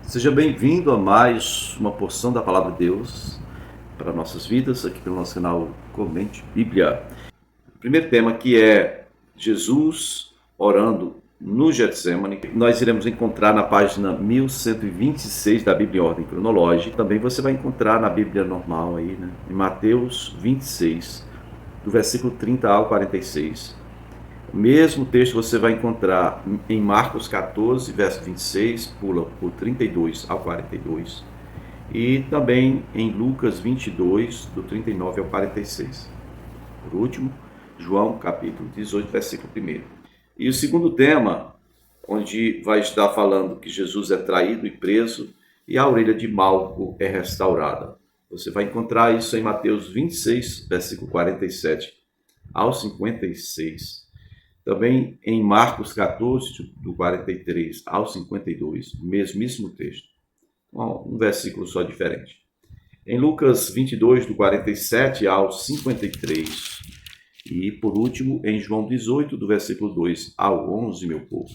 Seja bem-vindo a mais uma porção da Palavra de Deus para nossas vidas, aqui pelo nosso canal Comente Bíblia. O primeiro tema que é Jesus orando no Getsemane, nós iremos encontrar na página 1126 da Bíblia em ordem cronológica. Também você vai encontrar na Bíblia normal aí, né? Em Mateus 26, do versículo 30 ao 46. O mesmo texto você vai encontrar em Marcos 14, verso 26, pula por 32 ao 42, e também em Lucas 22, do 39 ao 46. Por último, João capítulo 18, versículo 1. E o segundo tema, onde vai estar falando que Jesus é traído e preso e a orelha de Malco é restaurada. Você vai encontrar isso em Mateus 26, versículo 47 ao 56. Também em Marcos 14, do 43 ao 52, mesmíssimo texto. Um versículo só diferente. Em Lucas 22, do 47 ao 53. E, por último, em João 18, do versículo 2 ao 11, meu povo.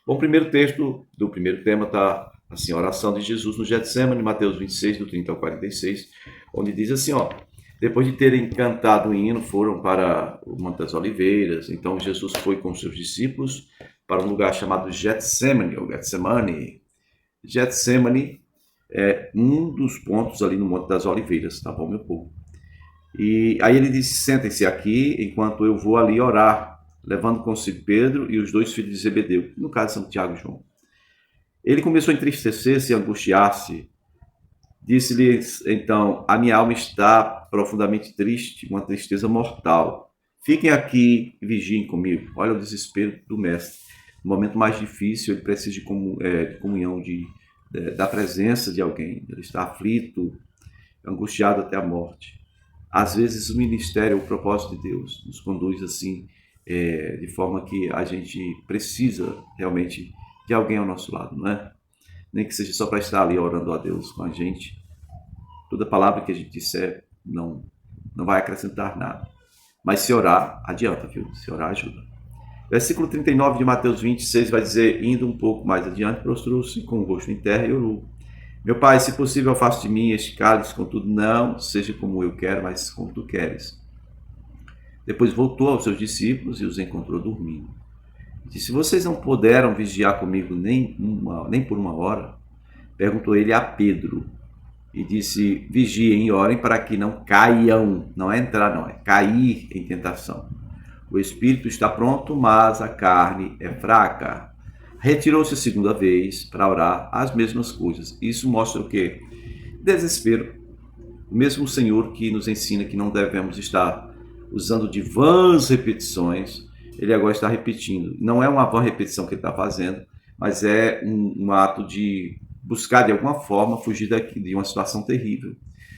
Bom, o primeiro texto do primeiro tema está assim, a oração de Jesus no Getsemane, Mateus 26, do 30 ao 46, onde diz assim, depois de terem cantado o hino, foram para o Monte das Oliveiras. Então Jesus foi com seus discípulos para um lugar chamado Getsemane, ou Getsemane. Getsemane é um dos pontos ali no Monte das Oliveiras, tá bom, meu povo? E aí ele disse, sentem-se aqui enquanto eu vou ali orar, levando consigo Pedro e os dois filhos de Zebedeu, no caso São Tiago e João. Ele começou a entristecer-se e angustiar-se. Disse-lhes, então, a minha alma está profundamente triste, uma tristeza mortal. Fiquem aqui e vigiem comigo. Olha o desespero do mestre. No momento mais difícil, ele precisa de comunhão, da presença de alguém. Ele está aflito, angustiado até a morte. Às vezes o ministério, o propósito de Deus, nos conduz assim, de forma que a gente precisa realmente de alguém ao nosso lado, não é? Nem que seja só para estar ali orando a Deus com a gente. Toda palavra que a gente disser não vai acrescentar nada. Mas se orar, adianta, viu? Se orar, ajuda. Versículo 39 de Mateus 26 vai dizer, indo um pouco mais adiante, prostrou-se com o rosto em terra e orou. Meu Pai, se possível, afaste de mim este cálice, contudo não seja como eu quero, mas como tu queres. Depois voltou aos seus discípulos e os encontrou dormindo. Disse, vocês não puderam vigiar comigo nem por uma hora? Perguntou ele a Pedro. E disse, vigiem e orem para que não caiam. Não é entrar, não, é cair em tentação. O espírito está pronto, mas a carne é fraca. Retirou-se a segunda vez para orar as mesmas coisas. Isso mostra o quê? Desespero. O mesmo Senhor que nos ensina que não devemos estar usando de vãs repetições, ele agora está repetindo. Não é uma vã repetição que ele está fazendo, mas é um ato de buscar de alguma forma fugir de uma situação terrível.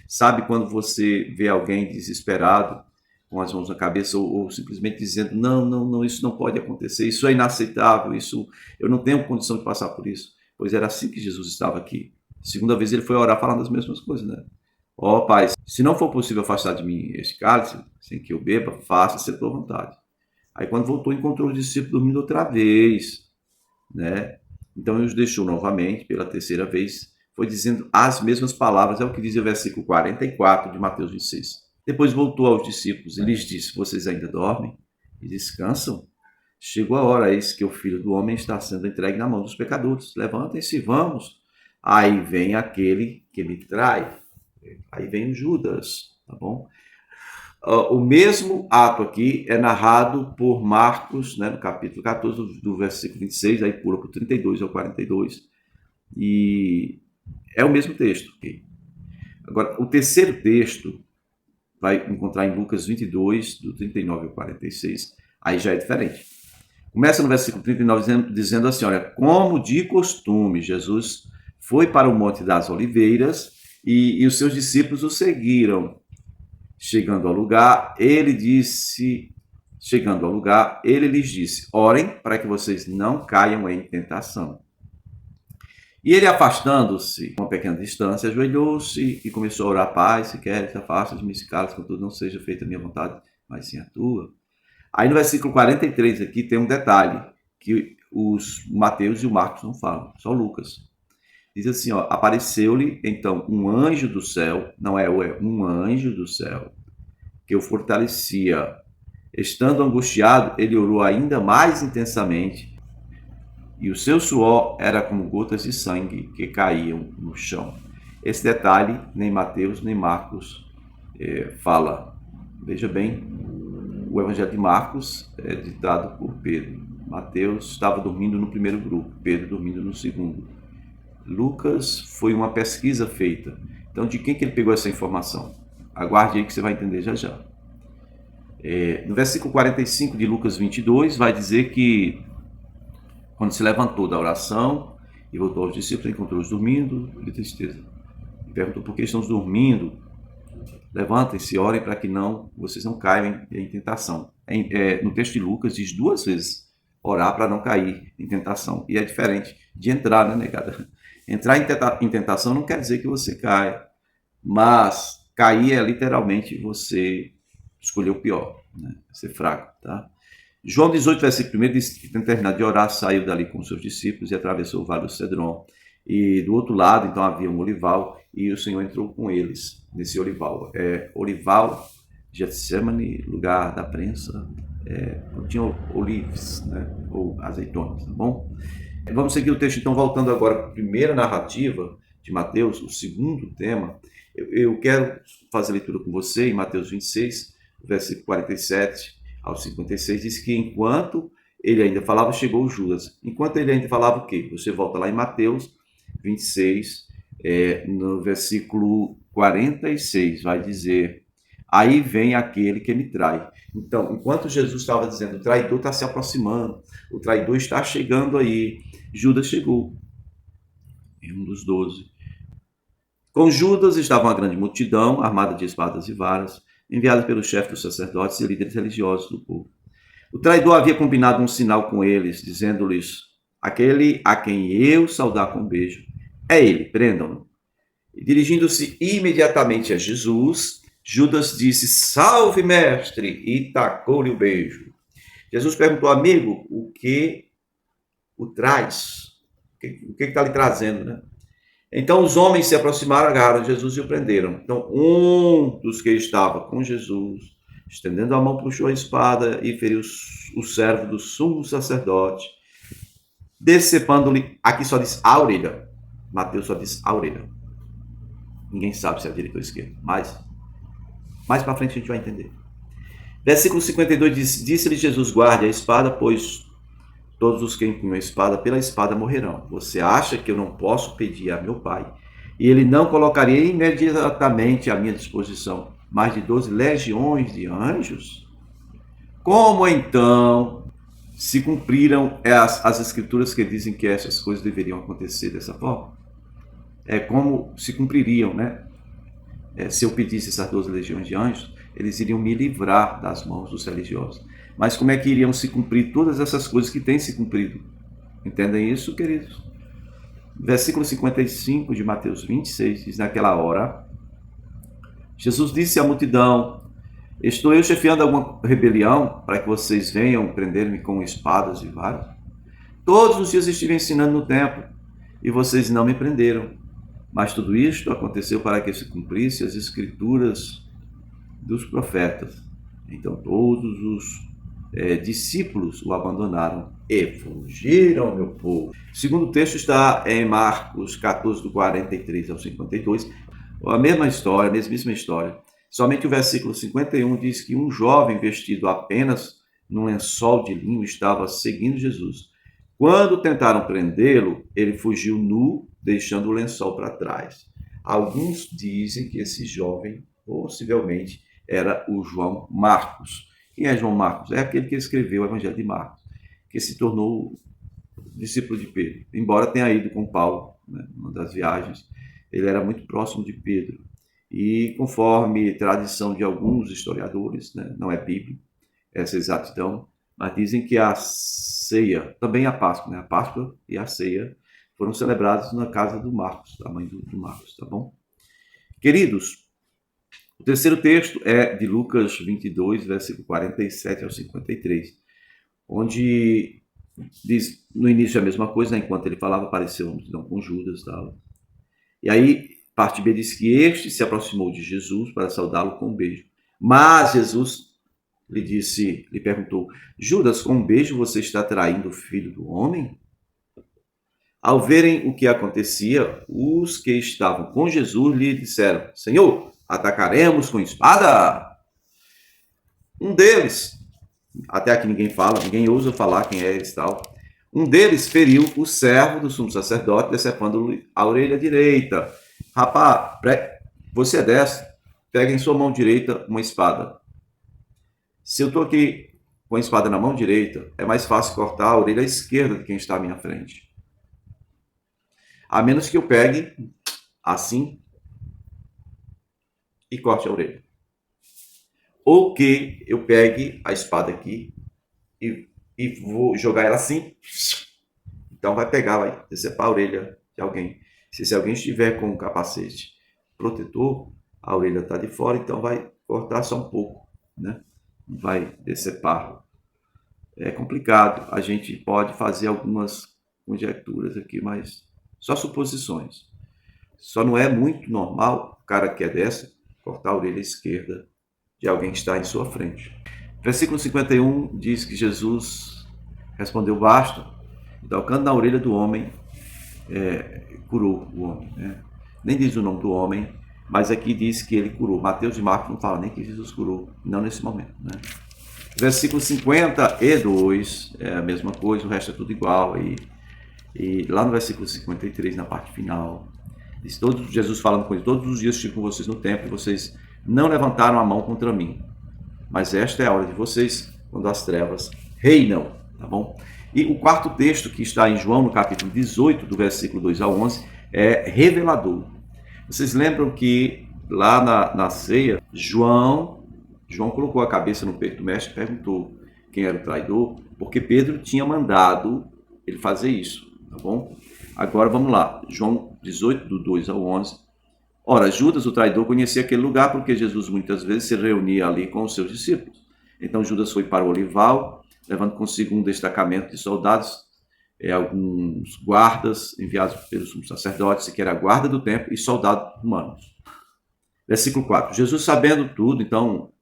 Sabe quando você vê alguém desesperado, com as mãos na cabeça, ou simplesmente dizendo, não, isso não pode acontecer, isso é inaceitável, isso eu não tenho condição de passar por isso. Pois era assim que Jesus estava aqui. Segunda vez ele foi orar falando as mesmas coisas, né? Pai, se não for possível afastar de mim este cálice, sem que eu beba, faça-se a tua vontade. Aí quando voltou, encontrou os discípulos dormindo outra vez, né? Então ele os deixou novamente, pela terceira vez, foi dizendo as mesmas palavras, é o que diz o versículo 44 de Mateus 26. Depois voltou aos discípulos e lhes disse, vocês ainda dormem e descansam? Chegou a hora, eis que o Filho do Homem está sendo entregue na mão dos pecadores. Levantem-se e vamos. Aí vem aquele que me trai. Aí vem o Judas, tá bom? O mesmo ato aqui é narrado por Marcos, né, no capítulo 14, do versículo 26, aí pula para o 32 ao 42, e é o mesmo texto. Okay? Agora, o terceiro texto vai encontrar em Lucas 22, do 39 ao 46, aí já é diferente. Começa no versículo 39 dizendo assim, olha, como de costume, Jesus foi para o Monte das Oliveiras e os seus discípulos o seguiram. Chegando ao lugar, ele disse chegando ao lugar, ele lhes disse: orem para que vocês não caiam em tentação. E ele, afastando-se uma pequena distância, ajoelhou-se e começou a orar: Pai, se queres, afasta de mim esse cálice, contudo não seja feita a minha vontade, mas sim a tua. Aí no versículo 43 aqui tem um detalhe que os Mateus e o Marcos não falam, só Lucas. Diz assim, ó, apareceu-lhe então um anjo do céu, não é um anjo do céu, que o fortalecia. Estando angustiado, ele orou ainda mais intensamente, e o seu suor era como gotas de sangue que caíam no chão. Esse detalhe nem Mateus nem Marcos fala. Veja bem, o Evangelho de Marcos é ditado por Pedro. Mateus estava dormindo no primeiro grupo, Pedro dormindo no segundo. Lucas foi uma pesquisa feita. Então, de quem que ele pegou essa informação? Aguarde aí que você vai entender já já. No versículo 45 de Lucas 22, vai dizer que quando se levantou da oração e voltou aos discípulos, encontrou-os dormindo, de tristeza. E perguntou: por que estão dormindo? Levantem-se, orem para que vocês não caiam em tentação. No texto de Lucas diz 2 vezes orar para não cair em tentação. E é diferente de entrar, né, negada? Entrar em tentação não quer dizer que você caia, mas cair é literalmente você escolher o pior, né? Ser fraco, tá? João 18, versículo 1 diz que, tendo terminado de orar, saiu dali com os seus discípulos e atravessou o vale do Cedron. E do outro lado, então, havia um olival e o Senhor entrou com eles nesse olival. Olival, Getsemane, lugar da prensa, tinha olives, né, ou azeitonas, tá bom? Vamos seguir o texto, então, voltando agora para a primeira narrativa de Mateus, o segundo tema. Eu quero fazer a leitura com você em Mateus 26, versículo 47 ao 56, diz que enquanto ele ainda falava, chegou Judas. Enquanto ele ainda falava o quê? Você volta lá em Mateus 26, no versículo 46, vai dizer: aí vem aquele que me trai. Então, enquanto Jesus estava dizendo, o traidor está se aproximando, o traidor está chegando aí, Judas chegou, um dos 12. Com Judas estava uma grande multidão, armada de espadas e varas, enviada pelo chefe dos sacerdotes e líderes religiosos do povo. O traidor havia combinado um sinal com eles, dizendo-lhes: aquele a quem eu saudar com um beijo, é ele, prendam-no. E dirigindo-se imediatamente a Jesus, Judas disse: salve, mestre, e tacou-lhe o beijo. Jesus perguntou: amigo, o que o traz? O que está lhe trazendo, né? Então os homens se aproximaram, agarraram Jesus e o prenderam. Então um dos que estava com Jesus, estendendo a mão, puxou a espada e feriu o servo do sumo sacerdote, decepando-lhe, aqui só diz a orelha, Mateus só diz a orelha. Ninguém sabe se é a direita ou a esquerda, mas mais para frente a gente vai entender. Versículo 52 diz: disse-lhe Jesus: guarde a espada, pois todos os que empunham a espada pela espada morrerão. Você acha que eu não posso pedir a meu Pai, e ele não colocaria imediatamente à minha disposição mais de 12 legiões de anjos? Como então se cumpriram as escrituras que dizem que essas coisas deveriam acontecer dessa forma? Como se cumpririam, né? Se eu pedisse essas 12 legiões de anjos, eles iriam me livrar das mãos dos religiosos. Mas como é que iriam se cumprir todas essas coisas que têm se cumprido? Entendem isso, queridos? Versículo 55 de Mateus 26 diz: naquela hora, Jesus disse à multidão: estou eu chefiando alguma rebelião para que vocês venham prender-me com espadas e varas? Todos os dias estive ensinando no templo e vocês não me prenderam. Mas tudo isto aconteceu para que se cumprisse as escrituras dos profetas. Então todos os discípulos o abandonaram e fugiram, meu povo. O segundo texto está em Marcos 14, do 43 ao 52. A mesma história, a mesmíssima história. Somente o versículo 51 diz que um jovem vestido apenas num lençol de linho estava seguindo Jesus. Quando tentaram prendê-lo, ele fugiu nu, deixando o lençol para trás. Alguns dizem que esse jovem possivelmente era o João Marcos. Quem é João Marcos? É aquele que escreveu o Evangelho de Marcos, que se tornou discípulo de Pedro. Embora tenha ido com Paulo, né, numa das viagens, ele era muito próximo de Pedro. E conforme tradição de alguns historiadores, né, não é bíblico, essa exatidão, mas dizem que a ceia, também a Páscoa, né? A Páscoa e a ceia foram celebrados na casa do Marcos, da mãe do Marcos, tá bom? Queridos, o terceiro texto é de Lucas 22, versículo 47 ao 53, onde diz, no início a mesma coisa, né? Enquanto ele falava, apareceu uma multidão com Judas e tal. E aí, parte B diz que este se aproximou de Jesus para saudá-lo com um beijo. Mas Jesus lhe perguntou, Judas, com um beijo você está traindo o filho do homem? Ao verem o que acontecia, os que estavam com Jesus lhe disseram, Senhor, atacaremos com espada? Um deles, até aqui ninguém fala, ninguém ousa falar quem é esse tal, um deles feriu o servo do sumo sacerdote, decepando-lhe a orelha direita. Rapaz, você é dessa, pega em sua mão direita uma espada. Se eu estou aqui com a espada na mão direita, é mais fácil cortar a orelha esquerda de quem está à minha frente. A menos que eu pegue assim e corte a orelha. Ou que eu pegue a espada aqui e vou jogar ela assim. Então vai pegar, vai decepar a orelha de alguém. Se alguém estiver com um capacete protetor, a orelha está de fora, então vai cortar só um pouco, né? Vai decepar. É complicado. A gente pode fazer algumas conjecturas aqui, mas só suposições. Só não é muito normal o cara que é dessa cortar a orelha esquerda de alguém que está em sua frente. Versículo 51 diz que Jesus respondeu, basta, e tocando na orelha do homem, curou o homem. Né? Nem diz o nome do homem, mas aqui diz que ele curou. Mateus e Marcos não falam nem que Jesus curou, não nesse momento. Né? Versículo 52 é a mesma coisa, o resto é tudo igual. E lá no versículo 53, na parte final, diz, Jesus falando com ele, todos os dias estive com vocês no templo e vocês não levantaram a mão contra mim. Mas esta é a hora de vocês, quando as trevas reinam, tá bom? E o quarto texto que está em João, no capítulo 18, do versículo 2 ao 11, é revelador. Vocês lembram que lá na ceia, João colocou a cabeça no peito do mestre e perguntou quem era o traidor, porque Pedro tinha mandado ele fazer isso, tá bom? Agora vamos lá, João 18, do 2 ao 11. Ora, Judas, o traidor, conhecia aquele lugar porque Jesus muitas vezes se reunia ali com os seus discípulos. Então Judas foi para o olival, levando consigo um destacamento de soldados, alguns guardas enviados pelos sacerdotes, que era a guarda do templo, e soldados romanos. Versículo 4. Jesus, sabendo tudo, então, o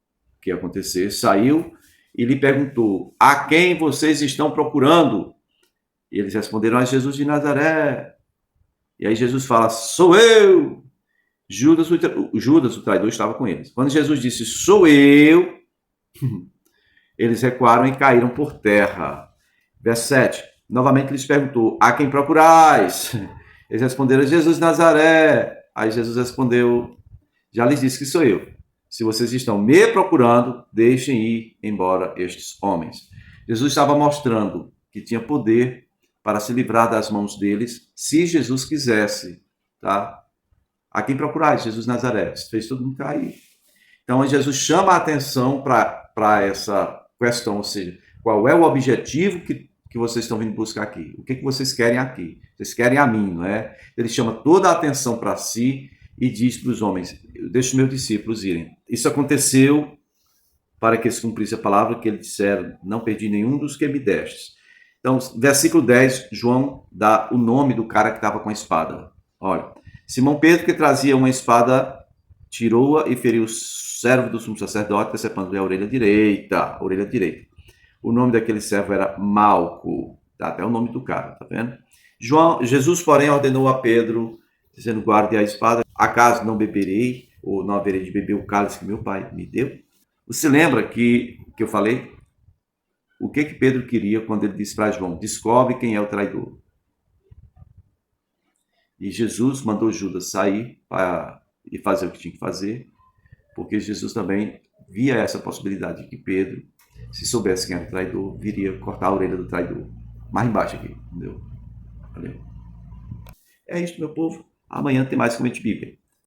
que ia acontecer, saiu e lhe perguntou, a quem vocês estão procurando? E eles responderam, a Jesus de Nazaré. E aí Jesus fala, sou eu. Judas, o traidor, estava com eles. Quando Jesus disse, sou eu, eles recuaram e caíram por terra. Verso 7. Novamente lhes perguntou, a quem procurais? Eles responderam, Jesus de Nazaré. Aí Jesus respondeu, já lhes disse que sou eu. Se vocês estão me procurando, deixem ir embora estes homens. Jesus estava mostrando que tinha poder para se livrar das mãos deles, se Jesus quisesse, tá? A quem procurais? Jesus de Nazaré. Fez todo mundo cair. Então, Jesus chama a atenção para essa questão, ou seja, qual é o objetivo que vocês estão vindo buscar aqui? O que vocês querem aqui? Vocês querem a mim, não é? Ele chama toda a atenção para si e diz para os homens, deixe os meus discípulos irem. Isso aconteceu para que se cumprisse a palavra que eles disseram, não perdi nenhum dos que me destes. Então, versículo 10, João dá o nome do cara que estava com a espada. Olha, Simão Pedro, que trazia uma espada, tirou-a e feriu o servo do sumo sacerdote, decepando-lhe a orelha direita. O nome daquele servo era Malco. Tá até o nome do cara, tá vendo? Jesus, porém, ordenou a Pedro, dizendo, guarde a espada, acaso não beberei, ou não haverei de beber o cálice que meu pai me deu? Você lembra que eu falei? O que Pedro queria quando ele disse para João, descobre quem é o traidor? E Jesus mandou Judas sair e fazer o que tinha que fazer, porque Jesus também via essa possibilidade de que Pedro, se soubesse quem era o traidor, viria cortar a orelha do traidor. Mais embaixo aqui, entendeu? Valeu. É isso, meu povo. Amanhã tem mais Comente Bíblia.